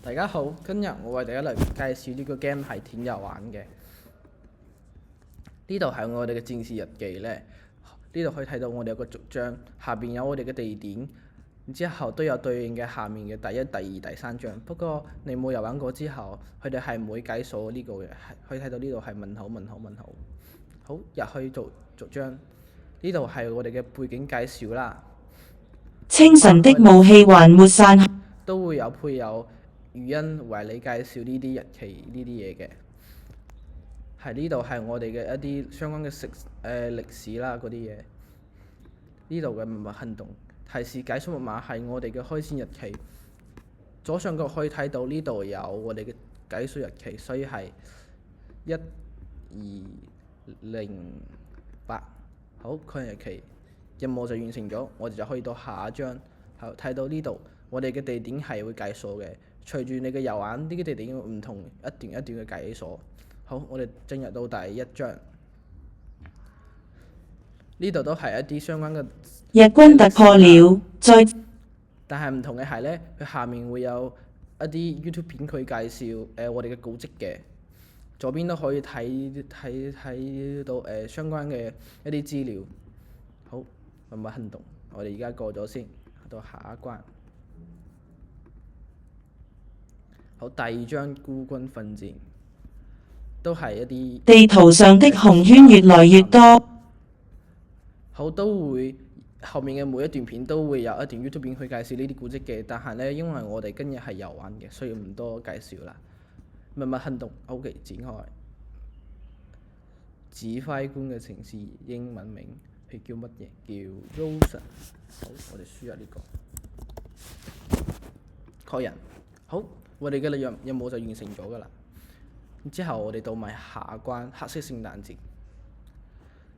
大家好，今日我為大家嚟介紹呢個 game 係挺有玩嘅。呢度係我哋嘅戰士日記呢，呢度可以睇到我哋有個序章，下邊有我哋嘅地點，然之後都有對應嘅下面嘅第一、第二、第三章。不過你冇遊玩過之後，佢哋係唔會解鎖呢個嘅，可以睇到呢度係問號問號問號。好，入去做序章，呢度係我哋嘅背景介紹啦。清晨的霧氣還沒散去，都會有配有語音為你介紹呢啲日期呢啲嘢嘅。係呢度係我哋嘅一啲相關嘅歷史啦嗰啲嘢。呢度嘅密碼行動提示解鎖密碼係我哋嘅開戰日期。左上角可以睇到呢度有我哋嘅解鎖日期，所以係1208。好，確認日期，任務就完成咗，我哋就可以到下一章。睇到呢度，我哋嘅地點係會解鎖嘅。隨住你嘅遊玩，呢啲地點唔同，一段一段嘅解鎖。好，我哋進入到第一章。呢度都係一啲相關嘅日軍突破了，但係唔同嘅係呢，佢下面會有一啲 YouTube 片佢介紹我哋嘅古蹟嘅。左邊都可以睇到相關嘅一啲資料。好，密碼行動，我哋而家過咗先，到下一關。好，第二章孤軍奮戰，都係一啲地圖上的紅圈越來越多。好，都會後面嘅每一段片都會有一段 YouTube 片去介紹呢啲古蹟嘅，但係呢，因為我哋今日係遊玩嘅，所以唔多介紹啦。密碼行動 OK 展開。指揮官嘅城市英文名佢叫乜嘢？叫 Rosen。好，我哋輸入呢個確認。好，我哋嘅任務就完成咗㗎啦。之後我哋到埋下一關黑色聖誕節。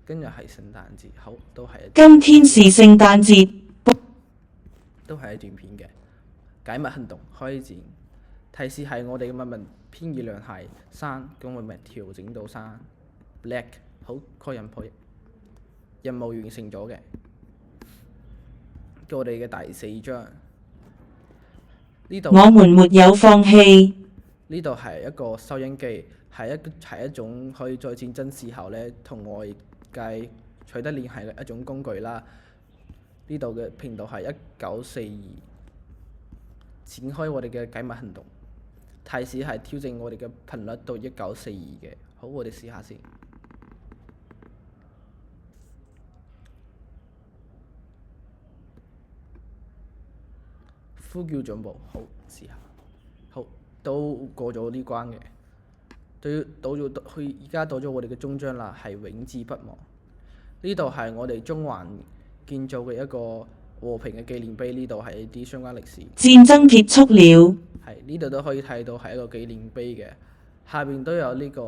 今日係聖誕節，好，都係今天是聖誕節，都係一段片嘅解密行動開展。提示係我哋嘅密碼編譯量係3，咁我咪調整到3。Black 好，確認破譯，任務完成咗嘅。我哋嘅第四章，呢度我們沒有放棄。呢度係一個收音機，係一種可以在戰爭時候呢同外界取得聯繫嘅一種工具啦。呢度嘅頻道係1942，展開我哋嘅解密行動。提示係調整我哋嘅頻率到1942嘅。好，我哋試下先。呼叫總部，好，試下。好，都過咗呢關嘅。而家到咗我哋嘅終章啦，係永誌不忘。呢度係我哋中環建造嘅一個和平嘅紀念碑，呢度係一啲相關歷史。戰爭結束了。係，呢度都可以睇到係一個紀念碑嘅，下邊都有呢個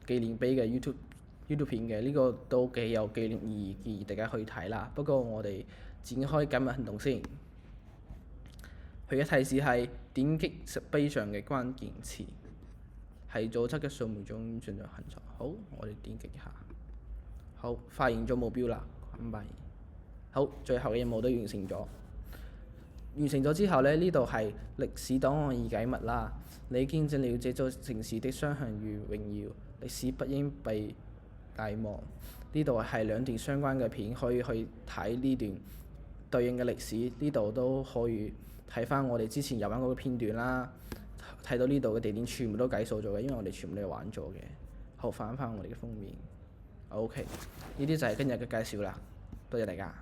紀念碑嘅 YouTube 片嘅，呢個都幾有紀念意義，大家可以睇啦。不過我哋展開解密行動先。佢嘅提示係點擊石碑上嘅關鍵詞，係左側嘅數目中進入行錯。好，我哋點擊一下。好，發現咗目標啦，關閉。好，最後嘅任務都完成咗。完成咗之後呢，呢度係歷史檔案已解密啦。你見證了這座城市的雙向與榮耀，歷史不應被遺忘。呢度係兩段相關嘅片，可以去睇呢段對應嘅歷史。呢度都可以睇翻我哋之前遊玩嗰個片段啦。睇到呢度嘅地點全部都解鎖咗嘅，因為我哋全部都有玩咗嘅。好，翻我哋嘅封面。OK，呢啲就係今日嘅介紹啦。多謝大家。